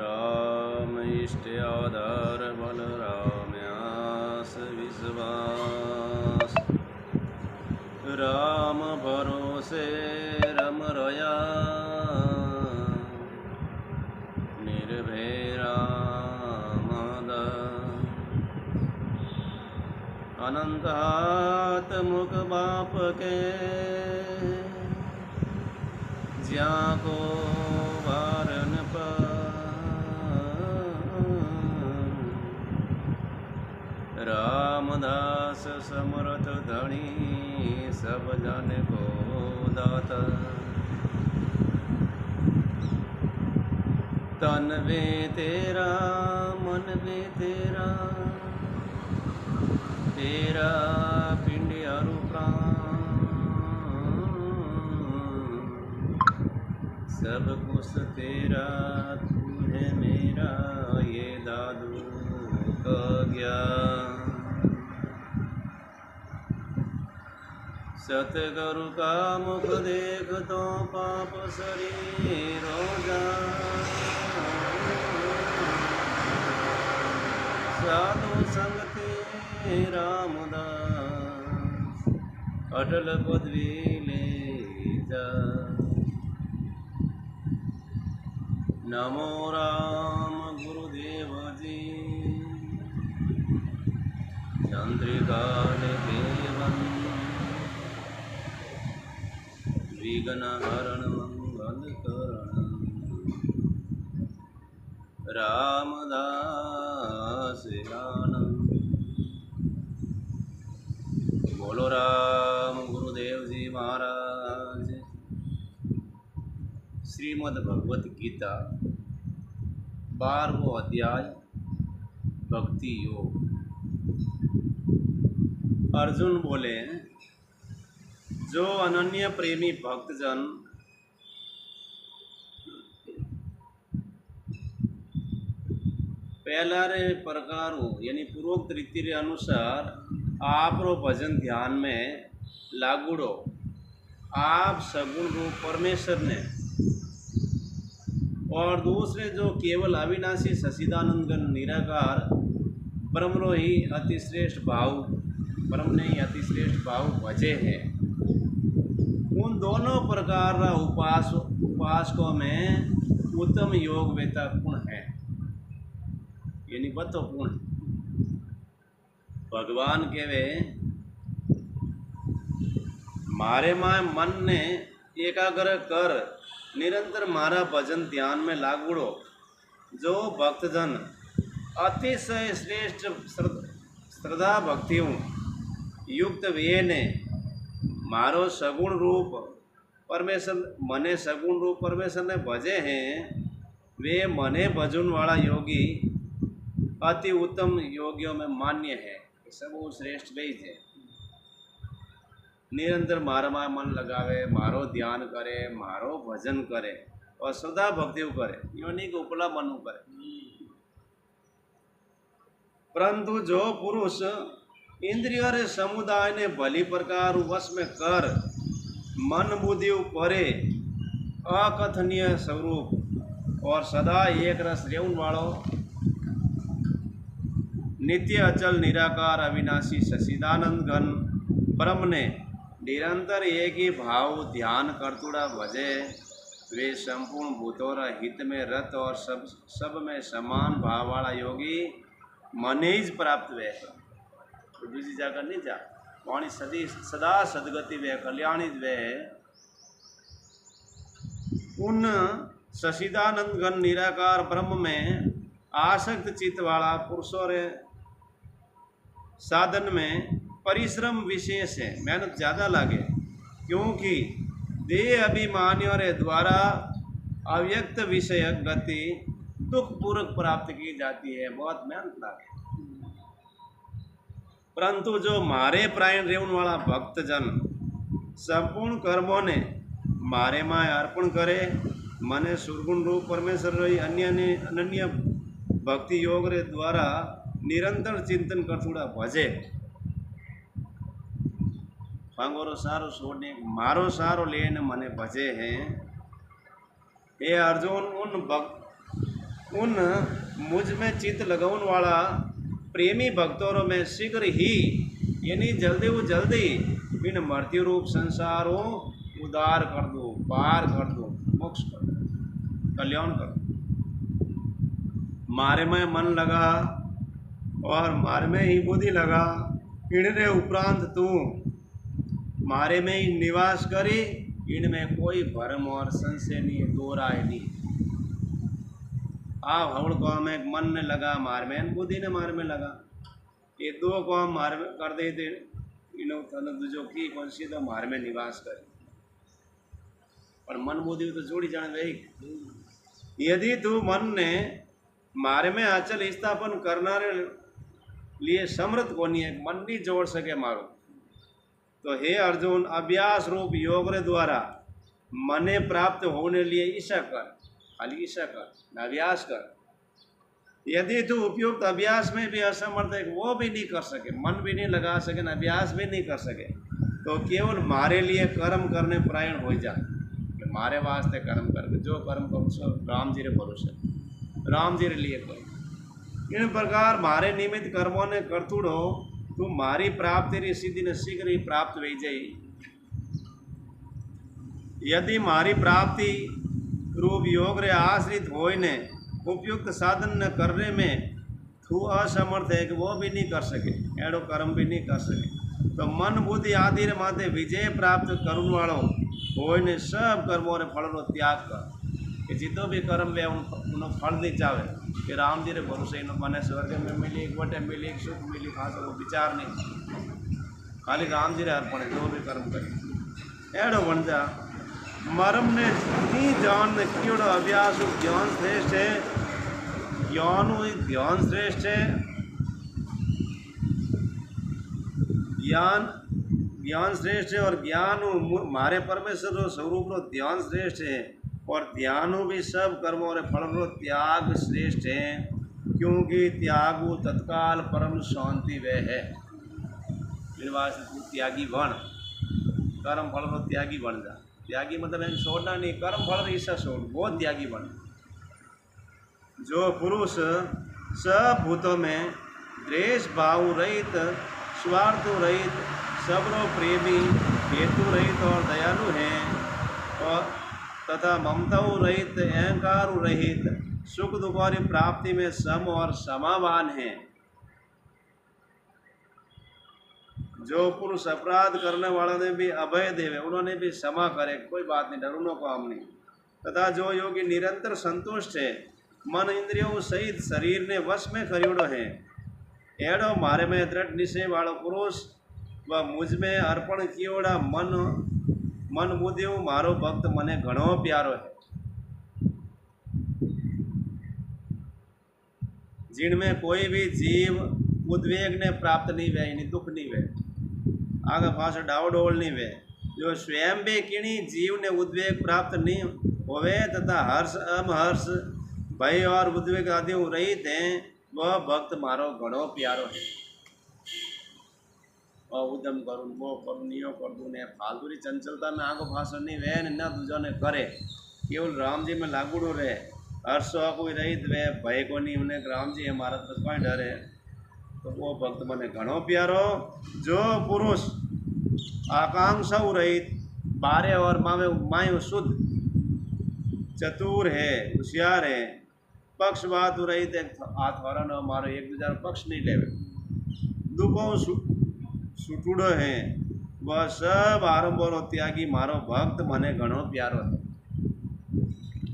राम इष्ट आधार बल राम्यास विश्वास। राम भरोसे रम रया निर्भय रामदास। अनंत हाथ मुख बाप के ज्या को वारन पर रामदास समर्थ धनी सब जन को दाता। तन वे तेरा मन वे तेरा तेरा पिंड अरु प्राण सब कुछ तेरा तू है मेरा ये दादू का ज्ञान। सतगुरु का मुख देख तो पाप शरीर साधु संग ते रामदास अटल पदवी ले जा। नमो राम गुरुदेव जी चंद्रिका देवन विघ्न हरण मंगल करण रामदास आनंद। बोलो राम गुरुदेव जी महाराज। श्रीमद् भगवत गीता 12वां अध्याय भक्ति योग। अर्जुन बोले, जो अनन्य प्रेमी भक्तजन पहला रे प्रकारों यानी पूर्वोक्त रीति रे अनुसार आप रो भजन ध्यान में लागूड़ो। आप सगुण रूप परमेश्वर ने और दूसरे जो केवल अविनाशी सच्चिदानंद घन निराकार ब्रह्म रो ही अतिश्रेष्ठ भाव ब्रह्म ने ही अतिश्रेष्ठ भाव भजे हैं। उन दोनों प्रकार का उपासकों में उत्तम योग वेता गुण है यानी महत्वपूर्ण। भगवान कहवे मारे माय मन ने एकाग्र कर निरंतर मारा भजन ध्यान में लागूड़ो। जो भक्तजन अतिशय श्रेष्ठ श्रद्धा भक्तियों युक्त वे ने मारो सगुण रूप परमेश्वर मने सगुण रूप परमेश्वर ने भजे हैं। वे मने भजन वाला योगी अति उत्तम योगियों में मान्य है। सब श्रेष्ठ वे है। निरंतर मारा में मन लगावे मारो ध्यान करे मारो भजन करे और श्रद्धा भक्ति करे यो नहीं कि उपला मनु करे। परंतु जो पुरुष इंद्रियों रे समुदाय ने भली प्रकार वश में कर मन बुद्धि परे अकथनीय स्वरूप और सदा एक रस रेउन वालो नित्य अचल निराकार अविनाशी सच्चिदानंद घन ब्रह्म ने निरंतर एक ही भाव ध्यान करतुड़ा भजे। वे संपूर्ण भूतों हित में रत और सब में समान भाव वाला योगी मने ही प्राप्त वे तो दूसरी जगह नहीं जा वाणी सदा सदगति वे कल्याणी वे। उन सच्चिदानंद घन निराकार ब्रह्म में आसक्त चित्त वाला पुरुषों रे साधन में परिश्रम विशेष है मेहनत ज़्यादा लगे क्योंकि देह अभिमानियों रे द्वारा अव्यक्त विषय गति दुख पूर्वक प्राप्त की जाती है। बहुत मेहनत लगे। परंतु जो मारे प्राण रेवन वाला भक्तजन संपूर्ण कर्मों ने मारे माय अर्पण करे मने सुरगुण रूप परमेश्वर रही अन्य भक्ति योग रे द्वारा निरंतर चिंतन करतुड़ा भजे। पंगोरो सारो छोड़ने मारो सारो लेने मने भजे हैं। हे अर्जुन उन मुझ में चित्त लगाउन वाला प्रेमी भक्तों में शीघ्र ही यानी जल्दी वो जल्दी इन मृत्यु रूप संसारों उदार कर दो, पार कर दो, मोक्ष कर दो, कल्याण कर दो। मारे में मन लगा और मारे में ही बुद्धि लगा, इनरे उपरांत तू मारे में ही निवास करी, इनमें कोई भरम और संशय नहीं, दो राय नहीं। आप हवड़ काम में मन ने लगा मार में, बुद्धि ने मार में लगा, ये दो काम मार में कर देते इनो दूजो की कौन सी तो मार में निवास करे, पर मन बुद्धि तो जोड़ी जान रही। यदि तू मन ने मारे में अचल स्थापन करना लिए समर्थ कोनी है, मन नहीं जोड़ सके मारो, तो हे अर्जुन अभ्यास रूप योग रे द्वारा मने प्राप्त होने लिए ईशा कर, खाली ईशा कर, अभ्यास कर। यदि तू उपयुक्त अभ्यास में भी असमर्थ है, वो भी नहीं कर सके, मन भी नहीं लगा सके, अभ्यास भी नहीं कर सके, तो केवल मारे लिए कर्म करने परायण हो जा, मारे वास्ते कर्म करके जो कर्म करो सो राम जी रे भरोसे, राम जी रे लिए करो। इन प्रकार मारे निमित्त कर्मों ने करतुड़ो तू मारी प्राप्ति री सिद्धि ने शीघ्र ही प्राप्त हो जाई। यदि मारी प्राप्ति रूप योग रे आश्रित होय ने उपयुक्त साधन न करने में तू असमर्थ है कि वो भी नहीं कर सके, एड़ो कर्म भी नहीं कर सके, तो मन बुद्धि आदि रे माथे विजय प्राप्त करुण वालों होय ने सब कर्मों रे फल रो त्याग कर, कि जितो भी कर्म वे उन फल नहीं चाहे कि राम जी रे भरोसे इन मने स्वर्ग में मिली, एक वटे मिली, एक सुख मिली, खास वो विचार नहीं, खाली राम जी रे अर्पण है, जो भी कर्म करे एड़ो बन जा। मरम ने नहीं जान ने कीड़ो अभ्यास ज्ञान श्रेष्ठ है, ज्ञान श्रेष्ठ है, ज्ञान श्रेष्ठ है और ज्ञान मारे परमेश्वर रो स्वरूप रो ध्यान श्रेष्ठ है, और ध्यान भी सब कर्मों और फल रो त्याग श्रेष्ठ है, क्योंकि त्याग तत्काल परम शांति वह है। तू त्यागी बन, कर्म फल रो त्यागी बन जा। त्यागी मतलब छोड़ना नहीं, कर्म फल ईसा छोड़, वो त्यागी बन। जो पुरुष सब भूतों में द्वेष भाव रहित, स्वार्थ रहित, सबरो प्रेमी, हेतु रहित और दयालु है, और तथा ममता रहित, अहंकार रहित, सुख दुख और प्राप्ति में सम और समावान है। जो पुरुष अपराध करने वालों ने भी अभय देवे, उन्होंने भी क्षमा करे, कोई बात नहीं, डरूनो को हम नहीं। तथा जो योगी निरंतर संतुष्ट है, मन इंद्रियों सहित शरीर ने वश में करियोड़ो है, एड़ो मारे में दृढ़ निश्चय वालो पुरुष व मुझ में अर्पण कियोड़ा मन बुद्धि मारो भक्त मने घणो प्यारो है। जिनमें कोई भी जीव उद्वेग ने प्राप्त नहीं वे, यानी दुख नहीं वे, आगे पास डावडोल नहीं वे, जो स्वयं भी किणी जीव ने उद्वेग प्राप्त नहीं होवे तथा हर्ष अमहर्ष भय और उद्वेग आदि रहित हैं, वह भक्त मारो घणो प्यारो है। और उद्यम करूँ वो करूँ नियो कर दूँ ने फालतूरी चंचलता में आगो फांसो नहीं वे न दूजो ने करे, केवल राम जी में लागूड़ो रहे, हर्ष कोई रहित वे, भय को नहीं उन्हें राम जी हमारा तो कोई डरे, तो वो भक्त मने घणो प्यारो। जो पुरुष आकांक्षा रहित, बारे और मायो शुद्ध, चतुर है, होशियार है, पक्षपात रहित, हाथ मारो एक दूसरा पक्ष नहीं ले, दुखों सुटूड़ो है, वह सब आरंभों त्यागी मारो भक्त मने घणो प्यारो है।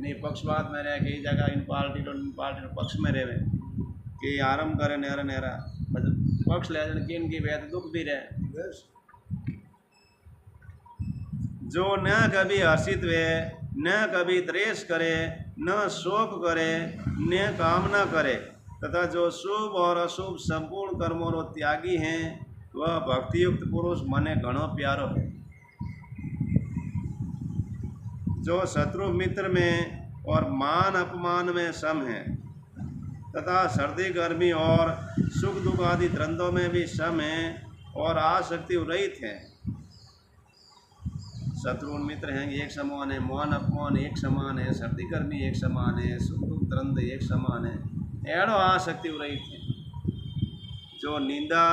नहीं पक्षपात में रहे, कई जगह इन पार्टी पक्ष में रहे कि आरंभ करे नेरा नेरा पक्ष ले कि इनकी वेद दुख भी रहे। जो न कभी हर्षित वे, न कभी द्वेष करे, न शोक करे, न कामना करे, तथा जो शुभ और अशुभ संपूर्ण कर्मों रो त्यागी हैं, वह भक्तियुक्त पुरुष मने घणो प्यारो है। जो शत्रु मित्र में और मान अपमान में सम है, तथा सर्दी गर्मी और सुख दुख आदि द्वंद्वों में भी सम है और आसक्ति रहित है, शत्रु मित्र हैं एक समान है, मान अपमान एक समान है, सर्दी गर्मी एक समान है, सुख दुख द्वंद एक समान है। एड़ो आसक्ति रहित है। जो निंदा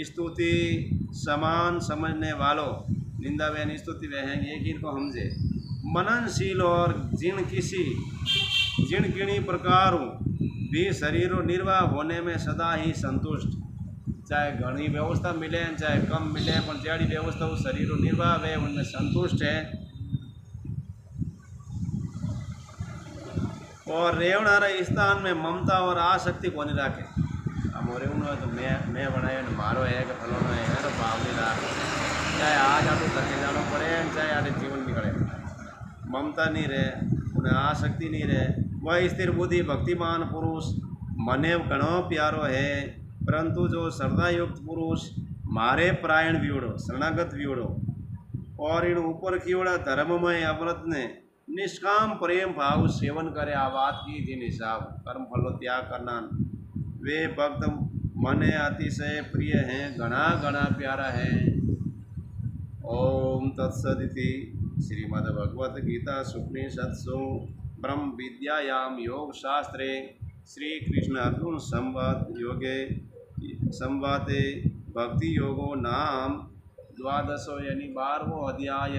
स्तुति समान समझने वालों, निंदा व स्तुति वह हैं एक ही को हमजे, मननशील और जिन किणी प्रकारों भी शरीरों निर्वाह होने में सदा ही संतुष्ट, चाहे घनी व्यवस्था मिले चाहे कम मिले, पर जड़ी व्यवस्था वो शरीरों निर्वाह वे उनमें संतुष्ट है। और रेवनारा स्थान में ममता और आसक्ति को नहीं रखे। अब रेवना तो मैं बनाया मारो है कि फलोना है तो भाव नहीं रख, चाहे आज आप थके जाना पड़े चाहे आधे जीवन निकले, ममता नहीं रहे, उन्हें आसक्ति नहीं रहे। वह स्थिर बुद्धि भक्तिमान पुरुष मने घणो प्यारो है, परंतु जो श्रद्धायुक्त पुरुष मारे प्रायण वियोड़ो शरणागत वियोड़ो और इन ऊपर की ओर धर्ममय अमृत ने निष्काम प्रेम भाव सेवन करे, आ बात की जिन हिसाब कर्म फलो त्याग करना, वे भक्त मने अतिशय प्रिय हैं, घना घना प्यारा है। ओम तत्सदिति श्रीमद्भगवत गीता सुपनिषत्सु ब्रह्म विद्यायाम योग शास्त्रे श्री कृष्ण अर्जुन संवादे भक्ति योगो नाम द्वादशो यानी 12वां अध्याय।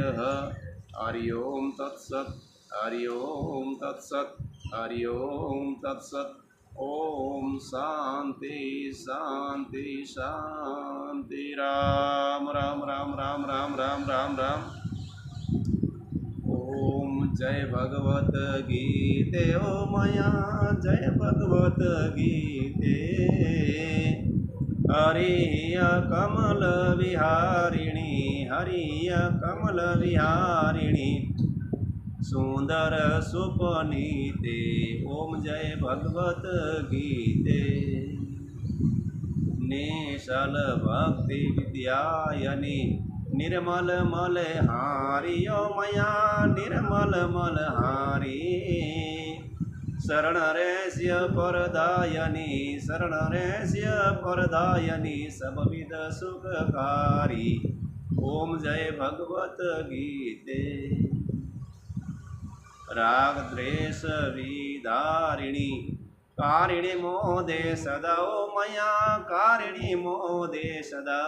हरि ओम तत्सत, हरि ओम तत्सत, हरि ओम तत्सत। ओम शांति शांति शांति। राम राम राम राम राम राम राम राम। ओम जय भगवत गीते ओ मया जय भगवत गीते। हरिय कमल विहारिणी हरिय कमल विहारिणी सुंदर सुपनीते। ओम जय भगवत गीते। निशल भक्ति विद्यायनी निर्मल मलहारियो मया निर्मल मलहारी। शरण रेस्य परदायनी शरण रेस्य परदायनी सबविध सुखकारी। ओम जय भगवत गीते। राग द्वेष विदारिणी कारिणी मोदे सदा। ओ मया कारिणी मोदे सदा।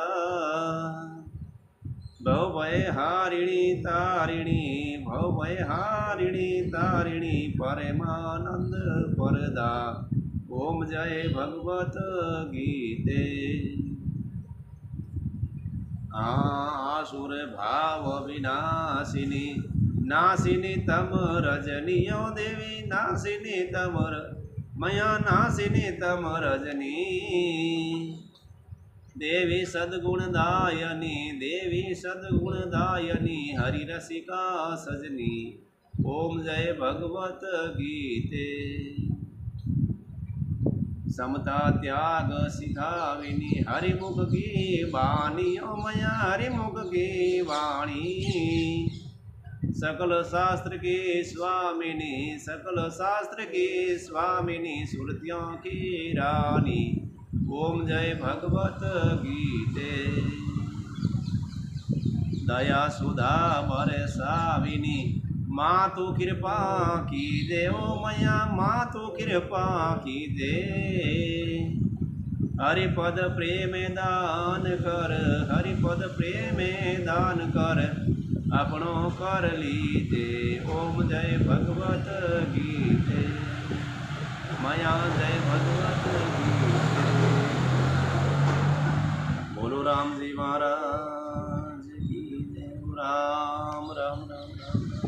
भवभय हारिणी तारिणी भवभय हारिणी तारिणी परमानंद परदा। ओम जय भगवत गीते। आसुर भाव विनाशिनी नासिनी तम रजनियो देवी नासिनी तम मया नासिनी तम रजनी। देवी सद्गुणदायनी देवी सद्गुणदायनी हरि रसिका सजनी। ओम जय भगवत गीते। समता त्याग सिखाविनी हरिमुख की वाणी। ओ मया हरिमुख की वाणी। सकल शास्त्र की स्वामिनी सकल शास्त्र की स्वामिनी सुरतियों की रानी। ओम जय भगवत गीते। दया सुधा बरसाविनी मातु कृपा की दे। ओ मया मातु कृपा की दे। हरिपद प्रेम दान कर हरिपद प्रेम दान कर अपनों कर लीते। ओम जय भगवत गीते। मया जय भगवत गीते।